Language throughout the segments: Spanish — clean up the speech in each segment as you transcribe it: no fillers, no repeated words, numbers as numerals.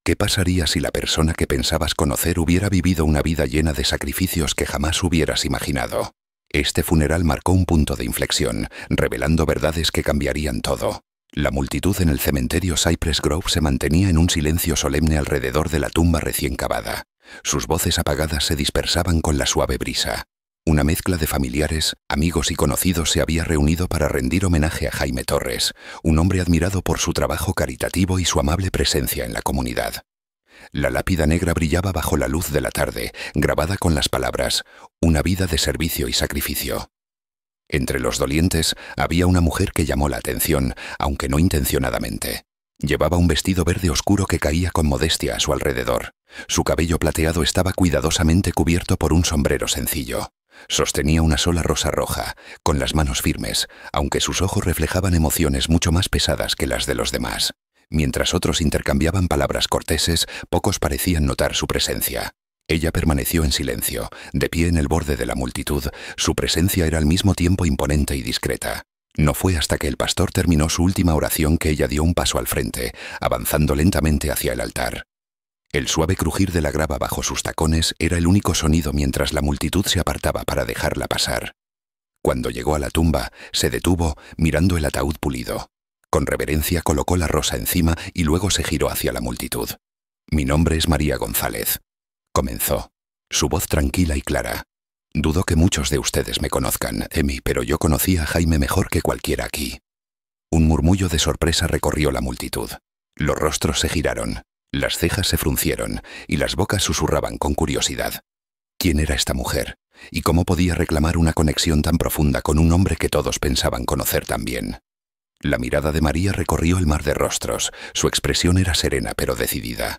¿Qué pasaría si la persona que pensabas conocer hubiera vivido una vida llena de sacrificios que jamás hubieras imaginado? Este funeral marcó un punto de inflexión, revelando verdades que cambiarían todo. La multitud en el cementerio Cypress Grove se mantenía en un silencio solemne alrededor de la tumba recién cavada. Sus voces apagadas se dispersaban con la suave brisa. Una mezcla de familiares, amigos y conocidos se había reunido para rendir homenaje a Jaime Torres, un hombre admirado por su trabajo caritativo y su amable presencia en la comunidad. La lápida negra brillaba bajo la luz de la tarde, grabada con las palabras «Una vida de servicio y sacrificio». Entre los dolientes había una mujer que llamó la atención, aunque no intencionadamente. Llevaba un vestido verde oscuro que caía con modestia a su alrededor. Su cabello plateado estaba cuidadosamente cubierto por un sombrero sencillo. Sostenía una sola rosa roja, con las manos firmes, aunque sus ojos reflejaban emociones mucho más pesadas que las de los demás. Mientras otros intercambiaban palabras corteses, pocos parecían notar su presencia. Ella permaneció en silencio, de pie en el borde de la multitud. Su presencia era al mismo tiempo imponente y discreta. No fue hasta que el pastor terminó su última oración que ella dio un paso al frente, avanzando lentamente hacia el altar. El suave crujir de la grava bajo sus tacones era el único sonido mientras la multitud se apartaba para dejarla pasar. Cuando llegó a la tumba, se detuvo mirando el ataúd pulido. Con reverencia colocó la rosa encima y luego se giró hacia la multitud. «Mi nombre es María González», comenzó, su voz tranquila y clara. «Dudo que muchos de ustedes me conozcan, Emi, pero yo conocí a Jaime mejor que cualquiera aquí». Un murmullo de sorpresa recorrió la multitud. Los rostros se giraron. Las cejas se fruncieron y las bocas susurraban con curiosidad. ¿Quién era esta mujer? ¿Y cómo podía reclamar una conexión tan profunda con un hombre que todos pensaban conocer tan bien? La mirada de María recorrió el mar de rostros. Su expresión era serena pero decidida.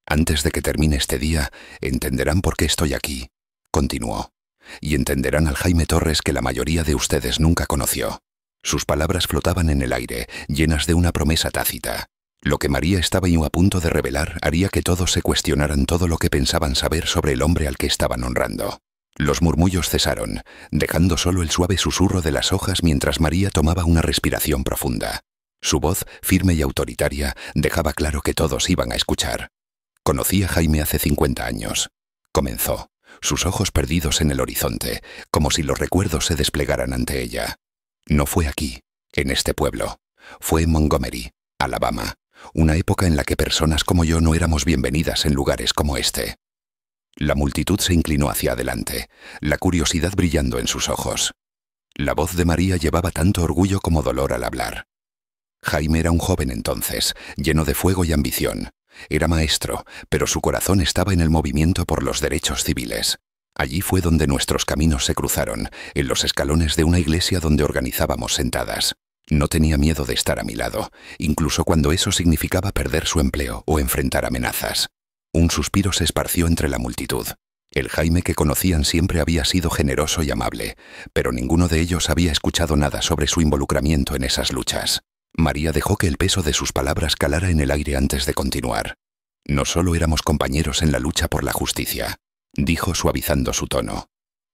«Antes de que termine este día, entenderán por qué estoy aquí», continuó. «Y entenderán al Jaime Torres que la mayoría de ustedes nunca conoció». Sus palabras flotaban en el aire, llenas de una promesa tácita. Lo que María estaba a punto de revelar haría que todos se cuestionaran todo lo que pensaban saber sobre el hombre al que estaban honrando. Los murmullos cesaron, dejando solo el suave susurro de las hojas mientras María tomaba una respiración profunda. Su voz, firme y autoritaria, dejaba claro que todos iban a escuchar. «Conocí a Jaime hace 50 años», comenzó, sus ojos perdidos en el horizonte, como si los recuerdos se desplegaran ante ella. «No fue aquí, en este pueblo. Fue en Montgomery, Alabama. Una época en la que personas como yo no éramos bienvenidas en lugares como este». La multitud se inclinó hacia adelante, la curiosidad brillando en sus ojos. La voz de María llevaba tanto orgullo como dolor al hablar. Jaime era un joven entonces, lleno de fuego y ambición. Era maestro, pero su corazón estaba en el movimiento por los derechos civiles. Allí fue donde nuestros caminos se cruzaron, en los escalones de una iglesia donde organizábamos sentadas. No tenía miedo de estar a mi lado, incluso cuando eso significaba perder su empleo o enfrentar amenazas. Un suspiro se esparció entre la multitud. El Jaime que conocían siempre había sido generoso y amable, pero ninguno de ellos había escuchado nada sobre su involucramiento en esas luchas. María dejó que el peso de sus palabras calara en el aire antes de continuar. «No solo éramos compañeros en la lucha por la justicia», dijo suavizando su tono.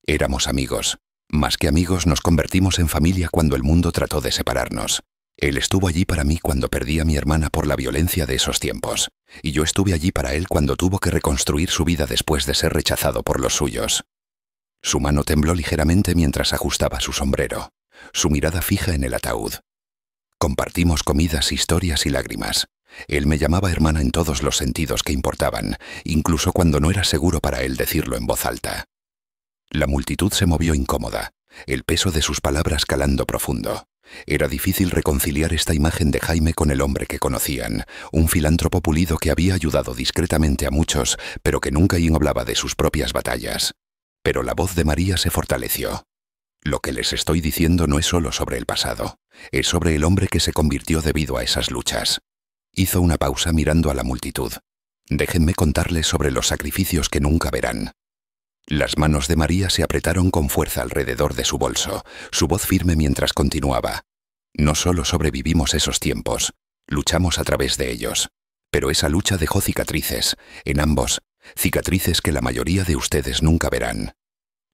«Éramos amigos. Más que amigos nos convertimos en familia cuando el mundo trató de separarnos. Él estuvo allí para mí cuando perdí a mi hermana por la violencia de esos tiempos, y yo estuve allí para él cuando tuvo que reconstruir su vida después de ser rechazado por los suyos». Su mano tembló ligeramente mientras ajustaba su sombrero, su mirada fija en el ataúd. «Compartimos comidas, historias y lágrimas. Él me llamaba hermana en todos los sentidos que importaban, incluso cuando no era seguro para él decirlo en voz alta». La multitud se movió incómoda, el peso de sus palabras calando profundo. Era difícil reconciliar esta imagen de Jaime con el hombre que conocían, un filántropo pulido que había ayudado discretamente a muchos, pero que nunca hablaba de sus propias batallas. Pero la voz de María se fortaleció. «Lo que les estoy diciendo no es solo sobre el pasado, es sobre el hombre que se convirtió debido a esas luchas». Hizo una pausa mirando a la multitud. «Déjenme contarles sobre los sacrificios que nunca verán». Las manos de María se apretaron con fuerza alrededor de su bolso, su voz firme mientras continuaba. «No solo sobrevivimos esos tiempos, luchamos a través de ellos. Pero esa lucha dejó cicatrices, en ambos, cicatrices que la mayoría de ustedes nunca verán».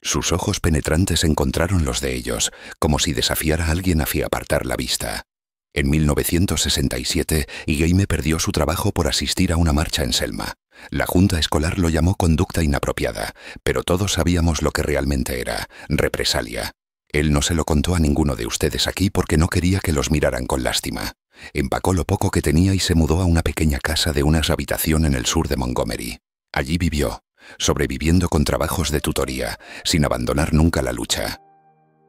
Sus ojos penetrantes encontraron los de ellos, como si desafiara a alguien hacia apartar la vista. En 1967, Jaime perdió su trabajo por asistir a una marcha en Selma. La junta escolar lo llamó conducta inapropiada, pero todos sabíamos lo que realmente era: represalia. Él no se lo contó a ninguno de ustedes aquí porque no quería que los miraran con lástima. Empacó lo poco que tenía y se mudó a una pequeña casa de una habitación en el sur de Montgomery. Allí vivió, sobreviviendo con trabajos de tutoría, sin abandonar nunca la lucha.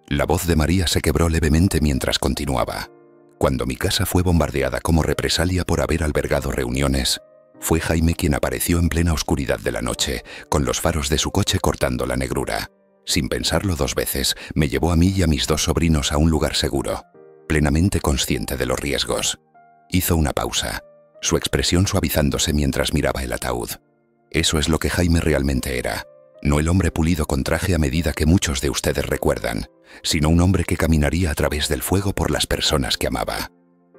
La voz de María se quebró levemente mientras continuaba. Cuando mi casa fue bombardeada como represalia por haber albergado reuniones, fue Jaime quien apareció en plena oscuridad de la noche, con los faros de su coche cortando la negrura. Sin pensarlo dos veces, me llevó a mí y a mis dos sobrinos a un lugar seguro, plenamente consciente de los riesgos. Hizo una pausa, su expresión suavizándose mientras miraba el ataúd. Eso es lo que Jaime realmente era. No el hombre pulido con traje a medida que muchos de ustedes recuerdan, sino un hombre que caminaría a través del fuego por las personas que amaba.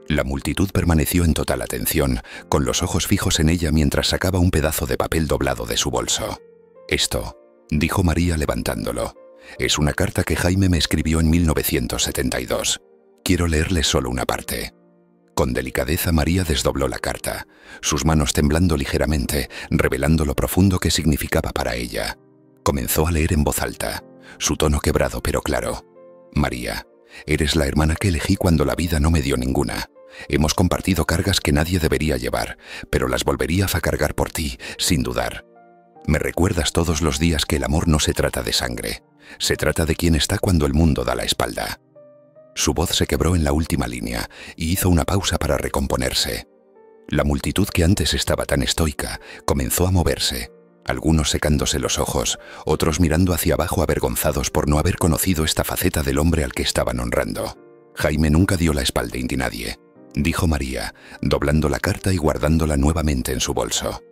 La multitud permaneció en total atención, con los ojos fijos en ella mientras sacaba un pedazo de papel doblado de su bolso. «Esto», dijo María levantándolo, «es una carta que Jaime me escribió en 1972. Quiero leerle solo una parte». Con delicadeza María desdobló la carta, sus manos temblando ligeramente, revelando lo profundo que significaba para ella. Comenzó a leer en voz alta, su tono quebrado pero claro. «María, eres la hermana que elegí cuando la vida no me dio ninguna. Hemos compartido cargas que nadie debería llevar, pero las volverías a cargar por ti, sin dudar. Me recuerdas todos los días que el amor no se trata de sangre, se trata de quién está cuando el mundo da la espalda». Su voz se quebró en la última línea y hizo una pausa para recomponerse. La multitud que antes estaba tan estoica comenzó a moverse, algunos secándose los ojos, otros mirando hacia abajo avergonzados por no haber conocido esta faceta del hombre al que estaban honrando. «Jaime nunca dio la espalda a nadie», dijo María, doblando la carta y guardándola nuevamente en su bolso.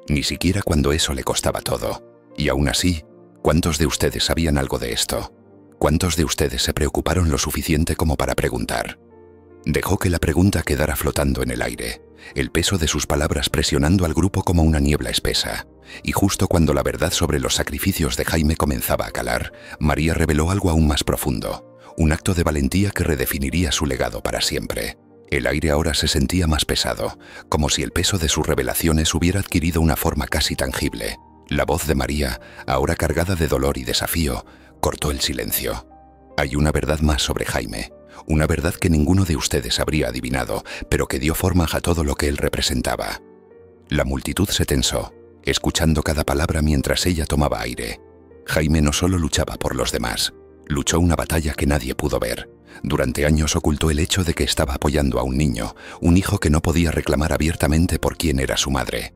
«Ni siquiera cuando eso le costaba todo. Y aún así, ¿cuántos de ustedes sabían algo de esto? ¿Cuántos de ustedes se preocuparon lo suficiente como para preguntar?» Dejó que la pregunta quedara flotando en el aire, el peso de sus palabras presionando al grupo como una niebla espesa. Y justo cuando la verdad sobre los sacrificios de Jaime comenzaba a calar, María reveló algo aún más profundo, un acto de valentía que redefiniría su legado para siempre. El aire ahora se sentía más pesado, como si el peso de sus revelaciones hubiera adquirido una forma casi tangible. La voz de María, ahora cargada de dolor y desafío, cortó el silencio. «Hay una verdad más sobre Jaime, una verdad que ninguno de ustedes habría adivinado, pero que dio forma a todo lo que él representaba». La multitud se tensó, escuchando cada palabra mientras ella tomaba aire. Jaime no solo luchaba por los demás, luchó una batalla que nadie pudo ver. Durante años ocultó el hecho de que estaba apoyando a un niño, un hijo que no podía reclamar abiertamente por quién era su madre.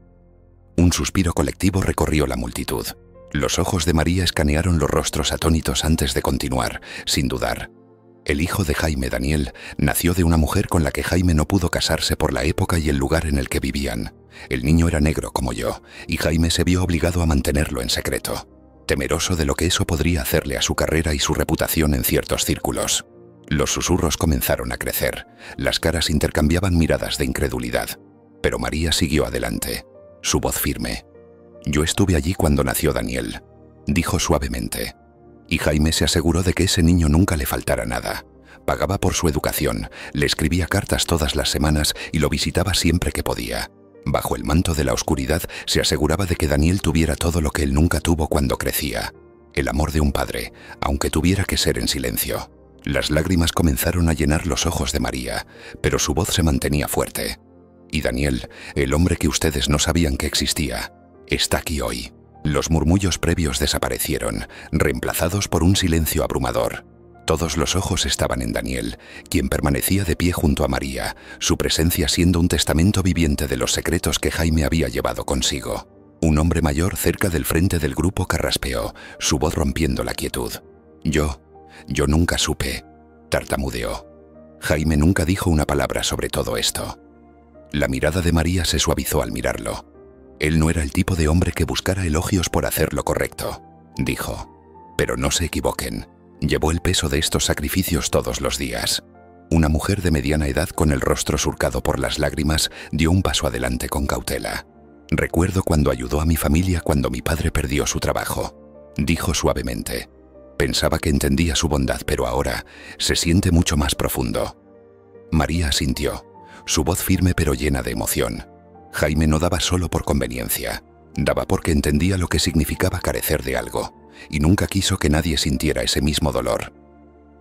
Un suspiro colectivo recorrió la multitud. Los ojos de María escanearon los rostros atónitos antes de continuar, sin dudar. El hijo de Jaime, Daniel, nació de una mujer con la que Jaime no pudo casarse por la época y el lugar en el que vivían. El niño era negro como yo, y Jaime se vio obligado a mantenerlo en secreto, temeroso de lo que eso podría hacerle a su carrera y su reputación en ciertos círculos. Los susurros comenzaron a crecer, las caras intercambiaban miradas de incredulidad, pero María siguió adelante, su voz firme. «Yo estuve allí cuando nació Daniel», dijo suavemente. «Y Jaime se aseguró de que ese niño nunca le faltara nada. Pagaba por su educación, le escribía cartas todas las semanas y lo visitaba siempre que podía. Bajo el manto de la oscuridad se aseguraba de que Daniel tuviera todo lo que él nunca tuvo cuando crecía. El amor de un padre, aunque tuviera que ser en silencio». Las lágrimas comenzaron a llenar los ojos de María, pero su voz se mantenía fuerte. «Y Daniel, el hombre que ustedes no sabían que existía, está aquí hoy». Los murmullos previos desaparecieron, reemplazados por un silencio abrumador. Todos los ojos estaban en Daniel, quien permanecía de pie junto a María, su presencia siendo un testamento viviente de los secretos que Jaime había llevado consigo. Un hombre mayor cerca del frente del grupo carraspeó, su voz rompiendo la quietud. Yo nunca supe», tartamudeó. «Jaime nunca dijo una palabra sobre todo esto». La mirada de María se suavizó al mirarlo. «Él no era el tipo de hombre que buscara elogios por hacer lo correcto», dijo. «Pero no se equivoquen, llevó el peso de estos sacrificios todos los días». Una mujer de mediana edad con el rostro surcado por las lágrimas dio un paso adelante con cautela. «Recuerdo cuando ayudó a mi familia cuando mi padre perdió su trabajo», dijo suavemente. «Pensaba que entendía su bondad, pero ahora se siente mucho más profundo». María asintió, su voz firme pero llena de emoción. Jaime no daba solo por conveniencia, daba porque entendía lo que significaba carecer de algo, y nunca quiso que nadie sintiera ese mismo dolor.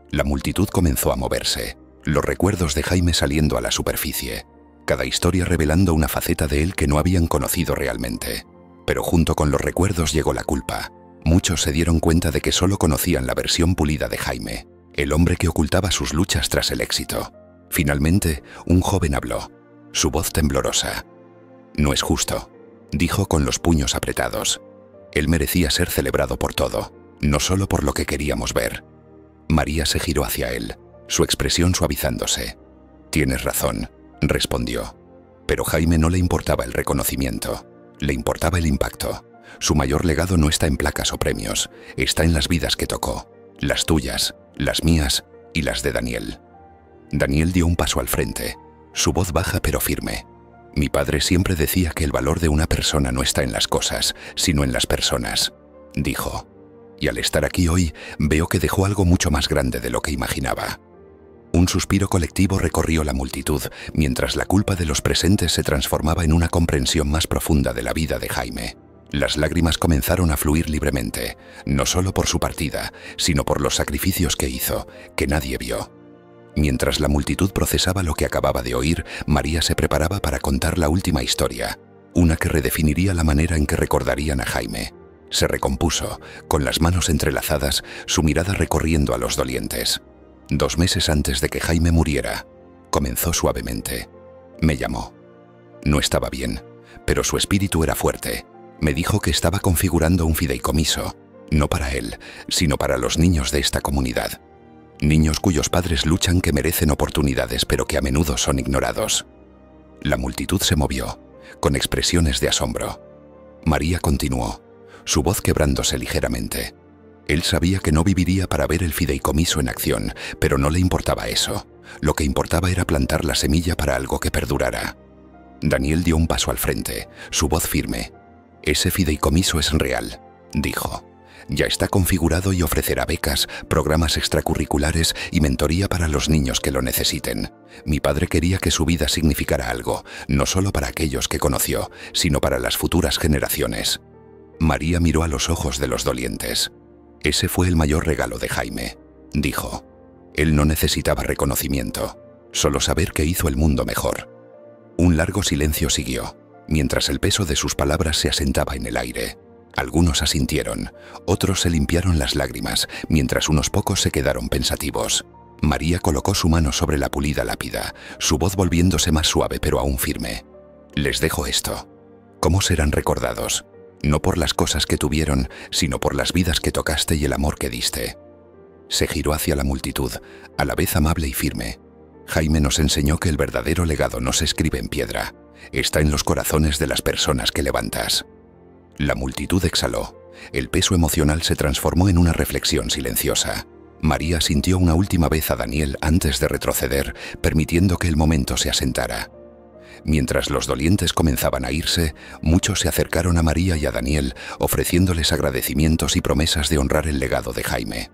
La multitud comenzó a moverse, los recuerdos de Jaime saliendo a la superficie, cada historia revelando una faceta de él que no habían conocido realmente. Pero junto con los recuerdos llegó la culpa. Muchos se dieron cuenta de que solo conocían la versión pulida de Jaime, el hombre que ocultaba sus luchas tras el éxito. Finalmente, un joven habló, su voz temblorosa. «No es justo», dijo con los puños apretados. Él merecía ser celebrado por todo, no solo por lo que queríamos ver. María se giró hacia él, su expresión suavizándose. «Tienes razón», respondió. Pero Jaime no le importaba el reconocimiento, le importaba el impacto. Su mayor legado no está en placas o premios, está en las vidas que tocó, las tuyas, las mías y las de Daniel. Daniel dio un paso al frente, su voz baja pero firme. «Mi padre siempre decía que el valor de una persona no está en las cosas, sino en las personas», dijo. Y al estar aquí hoy, veo que dejó algo mucho más grande de lo que imaginaba. Un suspiro colectivo recorrió la multitud, mientras la culpa de los presentes se transformaba en una comprensión más profunda de la vida de Jaime. Las lágrimas comenzaron a fluir libremente, no solo por su partida, sino por los sacrificios que hizo, que nadie vio. Mientras la multitud procesaba lo que acababa de oír, María se preparaba para contar la última historia, una que redefiniría la manera en que recordarían a Jaime. Se recompuso, con las manos entrelazadas, su mirada recorriendo a los dolientes. 2 meses antes de que Jaime muriera, comenzó suavemente. Me llamó. No estaba bien, pero su espíritu era fuerte. Me dijo que estaba configurando un fideicomiso, no para él, sino para los niños de esta comunidad. Niños cuyos padres luchan, que merecen oportunidades pero que a menudo son ignorados. La multitud se movió, con expresiones de asombro. María continuó, su voz quebrándose ligeramente. Él sabía que no viviría para ver el fideicomiso en acción, pero no le importaba eso. Lo que importaba era plantar la semilla para algo que perdurara. Daniel dio un paso al frente, su voz firme. «Ese fideicomiso es real», dijo. «Ya está configurado y ofrecerá becas, programas extracurriculares y mentoría para los niños que lo necesiten. Mi padre quería que su vida significara algo, no solo para aquellos que conoció, sino para las futuras generaciones». María miró a los ojos de los dolientes. «Ese fue el mayor regalo de Jaime», dijo. Él no necesitaba reconocimiento, solo saber que hizo el mundo mejor. Un largo silencio siguió, mientras el peso de sus palabras se asentaba en el aire. Algunos asintieron, otros se limpiaron las lágrimas, mientras unos pocos se quedaron pensativos. María colocó su mano sobre la pulida lápida, su voz volviéndose más suave pero aún firme. «Les dejo esto. ¿Cómo serán recordados? No por las cosas que tuvieron, sino por las vidas que tocaste y el amor que diste». Se giró hacia la multitud, a la vez amable y firme. «Jaime nos enseñó que el verdadero legado no se escribe en piedra, está en los corazones de las personas que levantas». La multitud exhaló. El peso emocional se transformó en una reflexión silenciosa. María sintió una última vez a Daniel antes de retroceder, permitiendo que el momento se asentara. Mientras los dolientes comenzaban a irse, muchos se acercaron a María y a Daniel, ofreciéndoles agradecimientos y promesas de honrar el legado de Jaime.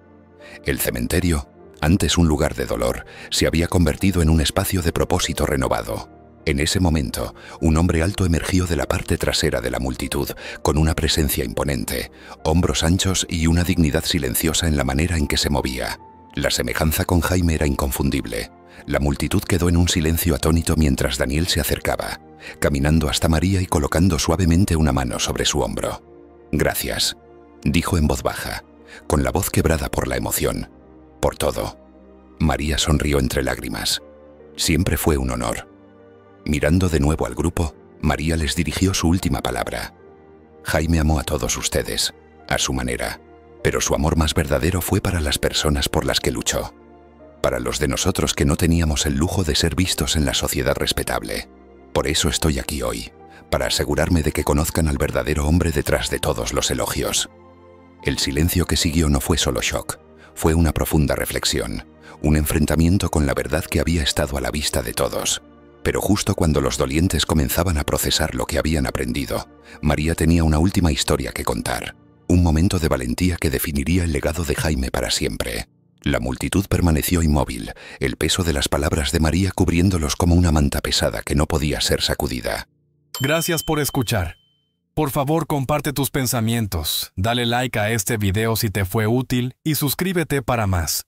El cementerio, antes un lugar de dolor, se había convertido en un espacio de propósito renovado. En ese momento, un hombre alto emergió de la parte trasera de la multitud, con una presencia imponente, hombros anchos y una dignidad silenciosa en la manera en que se movía. La semejanza con Jaime era inconfundible. La multitud quedó en un silencio atónito mientras Daniel se acercaba, caminando hasta María y colocando suavemente una mano sobre su hombro. «Gracias», dijo en voz baja, con la voz quebrada por la emoción. «Por todo». María sonrió entre lágrimas. «Siempre fue un honor». Mirando de nuevo al grupo, María les dirigió su última palabra. «Jaime amó a todos ustedes, a su manera, pero su amor más verdadero fue para las personas por las que luchó. Para los de nosotros que no teníamos el lujo de ser vistos en la sociedad respetable. Por eso estoy aquí hoy, para asegurarme de que conozcan al verdadero hombre detrás de todos los elogios». El silencio que siguió no fue solo shock, fue una profunda reflexión, un enfrentamiento con la verdad que había estado a la vista de todos. Pero justo cuando los dolientes comenzaban a procesar lo que habían aprendido, María tenía una última historia que contar, un momento de valentía que definiría el legado de Jaime para siempre. La multitud permaneció inmóvil, el peso de las palabras de María cubriéndolos como una manta pesada que no podía ser sacudida. Gracias por escuchar. Por favor, comparte tus pensamientos, dale like a este video si te fue útil y suscríbete para más.